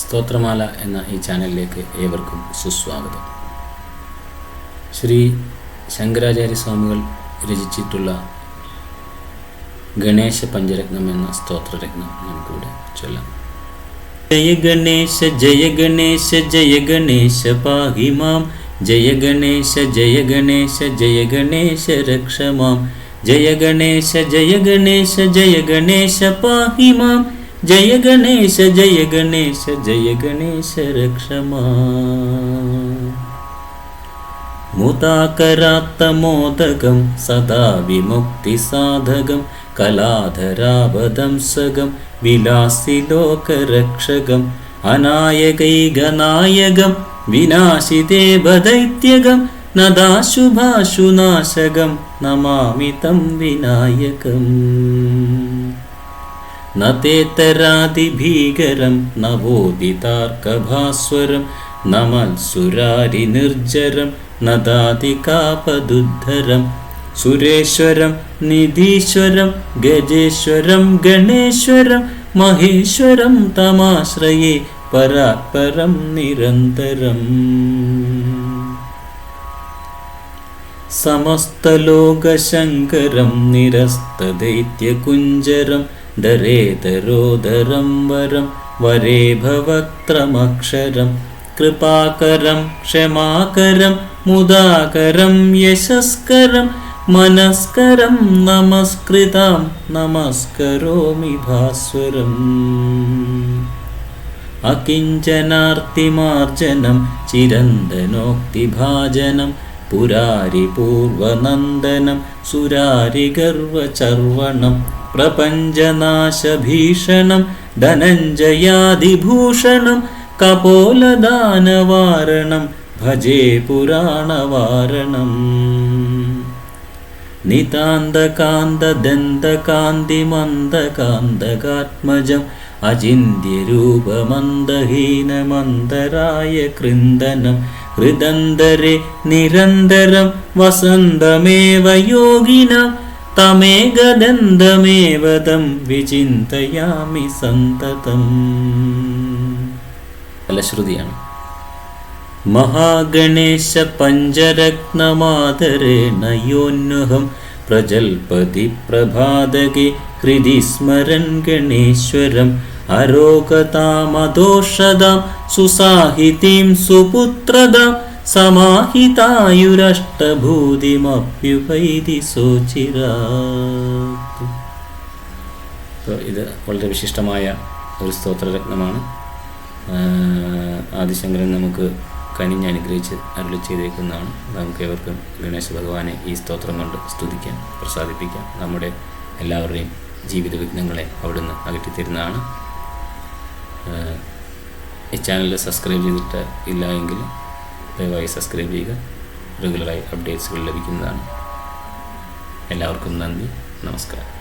സ്തോത്രമാല എന്ന ഈ ചാനലിലേക്ക് ഏവർക്കും സുസ്വാഗതം. ശ്രീ ശങ്കരാചാര്യ സ്വാമികൾ രചിച്ചിട്ടുള്ള ഗണേശ പഞ്ചരത്നം എന്ന സ്തോത്രരത്നം നമുക്കിവിടെ ചൊല്ലാം. ജയ ഗണേശ ജയ ഗണേശ ജയ ഗണേശ പാഹി മാം, ജയ ഗണേശ ജയ ഗണേശ ജയ ഗണേശ രക്ഷ മാം, ജയ ഗണേശ ജയ ഗണേശ ജയ ഗണേശ പാഹി മാം, ജയ ഗണേശ ജയ ഗണേശ ജയ ഗണേശ രക്ഷ മാം. മുതാകരാത്തമോദകം സദാ വിമുക്തി സാധകം, കലാധരാവദംസകം വിലാസി ലോകരക്ഷകം, അനായകൈകനായകം വിനാശിതേവദൈത്യകം, നദാശുഭാശുനാശകം നമാമി തം വിനായകം. നതേതരാതിഭീകരം നവോദിതാർക്കഭാസ്വരം, നമൽസുരാരി നിർജരം നദാതികാപദുദ്ധരം, സുരേശ്വരം നിധീശ്വരം ഗജേശ്വരം ഗണേശ്വരം, മഹേശ്വരം തമാശ്രയേ പരാത്പരം നിരന്തരം. സമസ്തലോകശങ്കരം നിരസ്തദൈത്യകുഞ്ചരം, ദരേതരോദരം വരം വരേ ഭവക്ത്രമക്ഷരം, കൃപാകരം ക്ഷമാകരം മുദാകരം യശസ്കരം, മനസ്കരം നമസ്കൃതാം നമസ്കരോമി ഭാസ്വരം. അകിഞ്ചനാർത്തിമാർജനം ചിരന്തനോക്തിഭാജനം, പുരാരി പൂർവനന്ദനം സുരാരി ഗർവചർവണം, പ്രപഞ്ചനാശഭീഷണം ധനഞ്ജയാദിഭൂഷണം, കപോലദാനവാരണം ഭജേ പുരാണവാരണം. നിതാന്തകാന്തദന്തകാന്തിമന്ദകാന്തകാത്മജം, അചിന്ത്യരൂപമന്ദഹീനമന്തരായ കൃന്ദനം, ഹൃദന്തരെ നിരന്തരം വസന്തമേവ യോഗിനാം, തമേകദന്തമേവ തം വിചിന്തയാമി സന്തതം. ഫലശ്രുതിയാണ്. മഹാഗണേശ പഞ്ചരത്നമാദരേണ യോന്വഹം, പ്രജൽപതി പ്രഭാതകേ ഹൃദി സ്മരൻ ഗണേശ്വരം, അരോഗതാമദോഷദാം സുസാഹിതീം സുപുത്രദാം, സമാഹിതായുരഷ്ടഭൂതിമപ്യുപൈതി സോചിരാത്. ഇത് വളരെ വിശിഷ്ടമായ ഒരു സ്തോത്രരത്നമാണ്. ആദിശങ്കരൻ നമുക്ക് കനിഞ്ഞ് അനുഗ്രഹിച്ച് അരുളി ചെയ്തേക്കുന്നതാണ്. നമുക്ക് ഏവർക്കും ഗണേശ ഭഗവാനെ ഈ സ്തോത്രം കൊണ്ട് സ്തുതിക്കാം, പ്രസാദിപ്പിക്കാം. നമ്മുടെ എല്ലാവരുടെയും ജീവിത വിഘ്നങ്ങളെ അവിടുന്ന് അകറ്റിത്തരുന്നതാണ്. ഈ ചാനൽ സബ്സ്ക്രൈബ് ചെയ്തിട്ട് ഇല്ല എങ്കിൽ ദയവായി സബ്സ്ക്രൈബ് ചെയ്യുക. റെഗുലറായി അപ്ഡേറ്റ്സുകൾ ലഭിക്കുന്നതാണ്. എല്ലാവർക്കും നന്ദി, നമസ്കാരം.